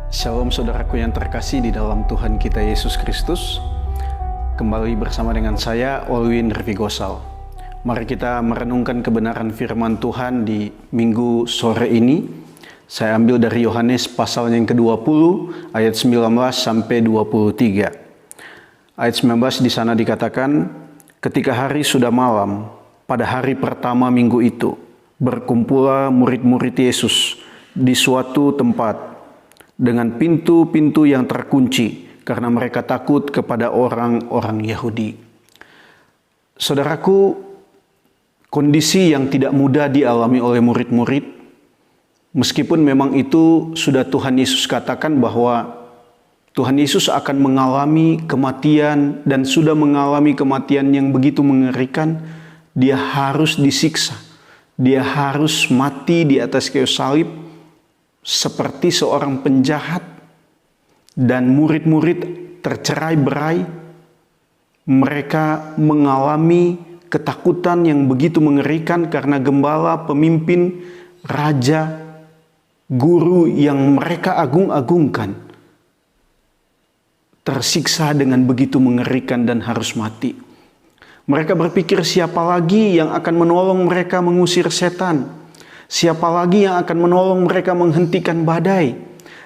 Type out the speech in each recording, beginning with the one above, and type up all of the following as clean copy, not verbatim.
Shalom saudaraku yang terkasih di dalam Tuhan kita Yesus Kristus. Kembali bersama dengan saya, Olwin Revigosal. Mari kita merenungkan kebenaran firman Tuhan di minggu sore ini. Saya ambil dari Yohanes pasal yang ke-20 ayat 19 sampai 23. Ayat 19 di sana dikatakan, ketika hari sudah malam, pada hari pertama minggu itu, berkumpullah murid-murid Yesus di suatu tempat dengan pintu-pintu yang terkunci karena mereka takut kepada orang-orang Yahudi. Saudaraku, kondisi yang tidak mudah dialami oleh murid-murid, meskipun memang itu sudah Tuhan Yesus katakan bahwa Tuhan Yesus akan mengalami kematian dan sudah mengalami kematian yang begitu mengerikan. Dia harus disiksa, dia harus mati di atas kayu salib seperti seorang penjahat, dan murid-murid tercerai-berai. Mereka mengalami ketakutan yang begitu mengerikan karena gembala, pemimpin, raja, guru yang mereka agung-agungkan tersiksa dengan begitu mengerikan dan harus mati. Mereka berpikir siapa lagi yang akan menolong mereka mengusir setan? Siapa lagi yang akan menolong mereka menghentikan badai?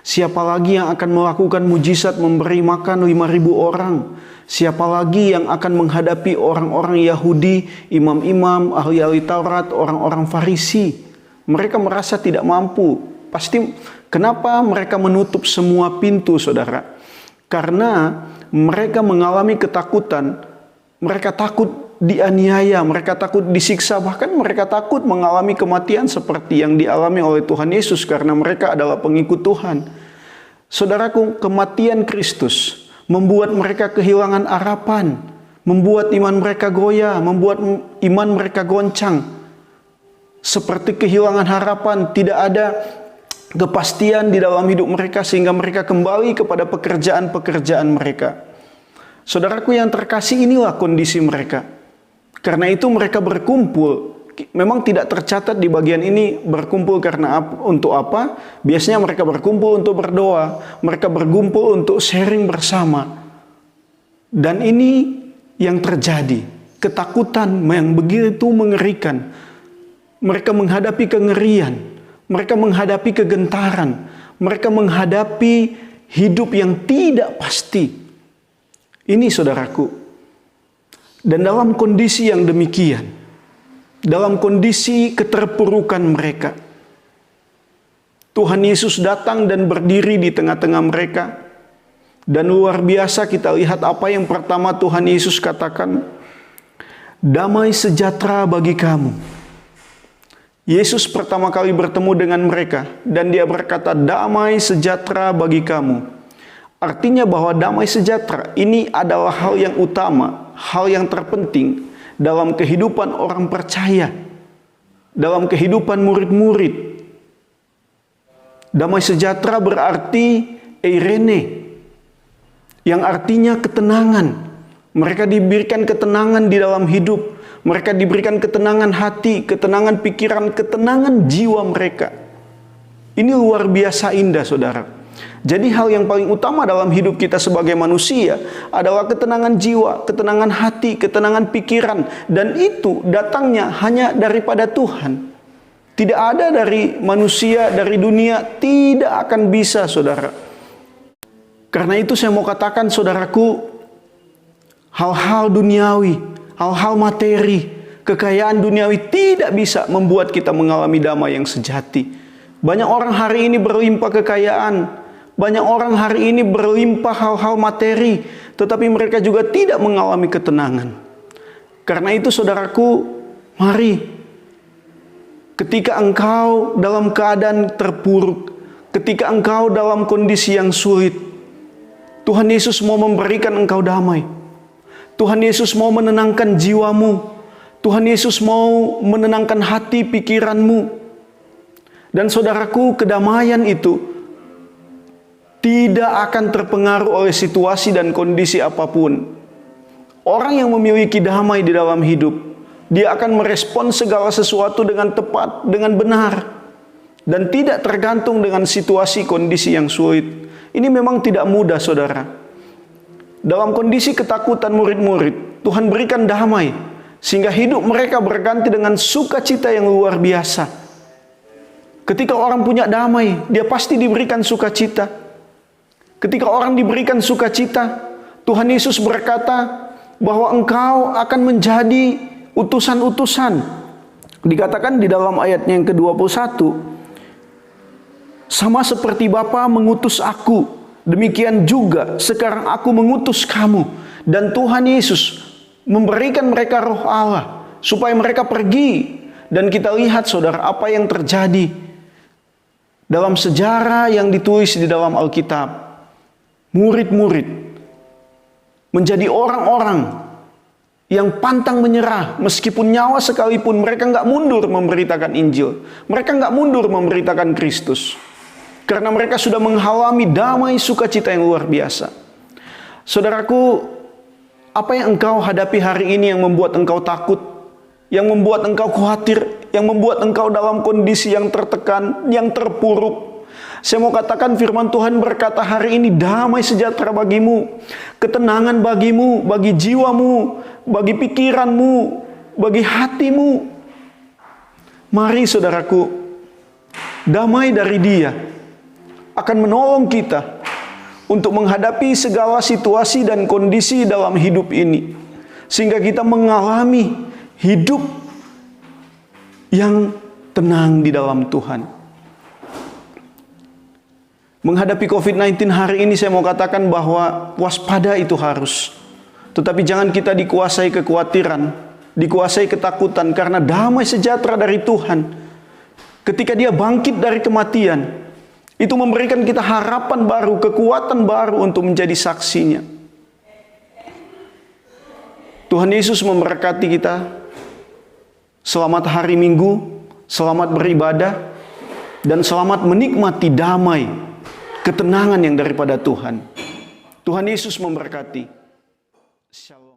Siapa lagi yang akan melakukan mujizat memberi makan 5.000 orang? Siapa lagi yang akan menghadapi orang-orang Yahudi, imam-imam, ahli-ahli Taurat, orang-orang Farisi? Mereka merasa tidak mampu. Pasti kenapa mereka menutup semua pintu, saudara? Karena mereka mengalami ketakutan. Mereka takut dianiaya, mereka takut disiksa, bahkan mereka takut mengalami kematian seperti yang dialami oleh Tuhan Yesus karena mereka adalah pengikut Tuhan. Saudaraku, kematian Kristus membuat mereka kehilangan harapan, membuat iman mereka goyah, membuat iman mereka goncang. Seperti kehilangan harapan, tidak ada kepastian di dalam hidup mereka sehingga mereka kembali kepada pekerjaan-pekerjaan mereka. Saudaraku yang terkasih, inilah kondisi mereka. Karena itu mereka berkumpul. Memang tidak tercatat di bagian ini berkumpul karena untuk apa? Biasanya mereka berkumpul untuk berdoa. Mereka berkumpul untuk sharing bersama. Dan ini yang terjadi. Ketakutan yang begitu mengerikan. Mereka menghadapi kengerian. Mereka menghadapi kegentaran. Mereka menghadapi hidup yang tidak pasti. Ini saudaraku. Dan dalam kondisi yang demikian, dalam kondisi keterpurukan mereka, Tuhan Yesus datang dan berdiri di tengah-tengah mereka. Dan luar biasa kita lihat apa yang pertama Tuhan Yesus katakan, damai sejahtera bagi kamu. Yesus pertama kali bertemu dengan mereka dan dia berkata, damai sejahtera bagi kamu. Artinya bahwa damai sejahtera ini adalah hal yang utama, hal yang terpenting dalam kehidupan orang percaya, dalam kehidupan murid-murid. Damai sejahtera berarti eirene, yang artinya ketenangan. Mereka diberikan ketenangan di dalam hidup. Mereka diberikan ketenangan hati, ketenangan pikiran, ketenangan jiwa mereka. Ini luar biasa indah, saudara. Jadi hal yang paling utama dalam hidup kita sebagai manusia adalah ketenangan jiwa, ketenangan hati, ketenangan pikiran. Dan itu datangnya hanya daripada Tuhan. Tidak ada dari manusia, dari dunia, tidak akan bisa, saudara. Karena itu saya mau katakan, saudaraku, hal-hal duniawi, hal-hal materi, kekayaan duniawi tidak bisa membuat kita mengalami damai yang sejati. Banyak orang hari ini berlimpah kekayaan. Banyak orang hari ini berlimpah hal-hal materi, tetapi mereka juga tidak mengalami ketenangan. Karena itu saudaraku, mari, ketika engkau dalam keadaan terpuruk, ketika engkau dalam kondisi yang sulit, Tuhan Yesus mau memberikan engkau damai. Tuhan Yesus mau menenangkan jiwamu. Tuhan Yesus mau menenangkan hati pikiranmu. Dan saudaraku, kedamaian itu tidak akan terpengaruh oleh situasi dan kondisi apapun. Orang yang memiliki damai di dalam hidup, dia akan merespon segala sesuatu dengan tepat, dengan benar. dan tidak tergantung dengan situasi kondisi yang sulit. Ini memang tidak mudah, saudara. Dalam kondisi ketakutan murid-murid, Tuhan berikan damai, sehingga hidup mereka berganti dengan sukacita yang luar biasa. Ketika orang punya damai, dia pasti diberikan sukacita. Ketika orang diberikan sukacita, Tuhan Yesus berkata bahwa engkau akan menjadi utusan-utusan. Dikatakan di dalam ayatnya yang ke-21, sama seperti Bapa mengutus aku, demikian juga sekarang aku mengutus kamu. Dan Tuhan Yesus memberikan mereka roh Allah, supaya mereka pergi. Dan kita lihat, saudara, apa yang terjadi dalam sejarah yang ditulis di dalam Alkitab. Murid-murid menjadi orang-orang yang pantang menyerah, meskipun nyawa sekalipun mereka nggak mundur memberitakan Injil. Mereka nggak mundur memberitakan Kristus. Karena mereka sudah mengalami damai sukacita yang luar biasa. Saudaraku, apa yang engkau hadapi hari ini yang membuat engkau takut, yang membuat engkau khawatir, yang membuat engkau dalam kondisi yang tertekan, yang terpuruk? Saya mau katakan firman Tuhan berkata hari ini damai sejahtera bagimu, ketenangan bagimu, bagi jiwamu, bagi pikiranmu, bagi hatimu. Mari saudaraku, damai dari Dia akan menolong kita untuk menghadapi segala situasi dan kondisi dalam hidup ini, sehingga kita mengalami hidup yang tenang di dalam Tuhan. Menghadapi COVID-19 hari ini saya mau katakan bahwa waspada itu harus. Tetapi jangan kita dikuasai kekhawatiran, dikuasai ketakutan, karena damai sejahtera dari Tuhan, ketika Dia bangkit dari kematian, itu memberikan kita harapan baru, kekuatan baru untuk menjadi saksinya. Tuhan Yesus memberkati kita. Selamat hari Minggu, selamat beribadah, dan selamat menikmati damai, ketenangan yang daripada Tuhan. Tuhan Yesus memberkati. Shalom.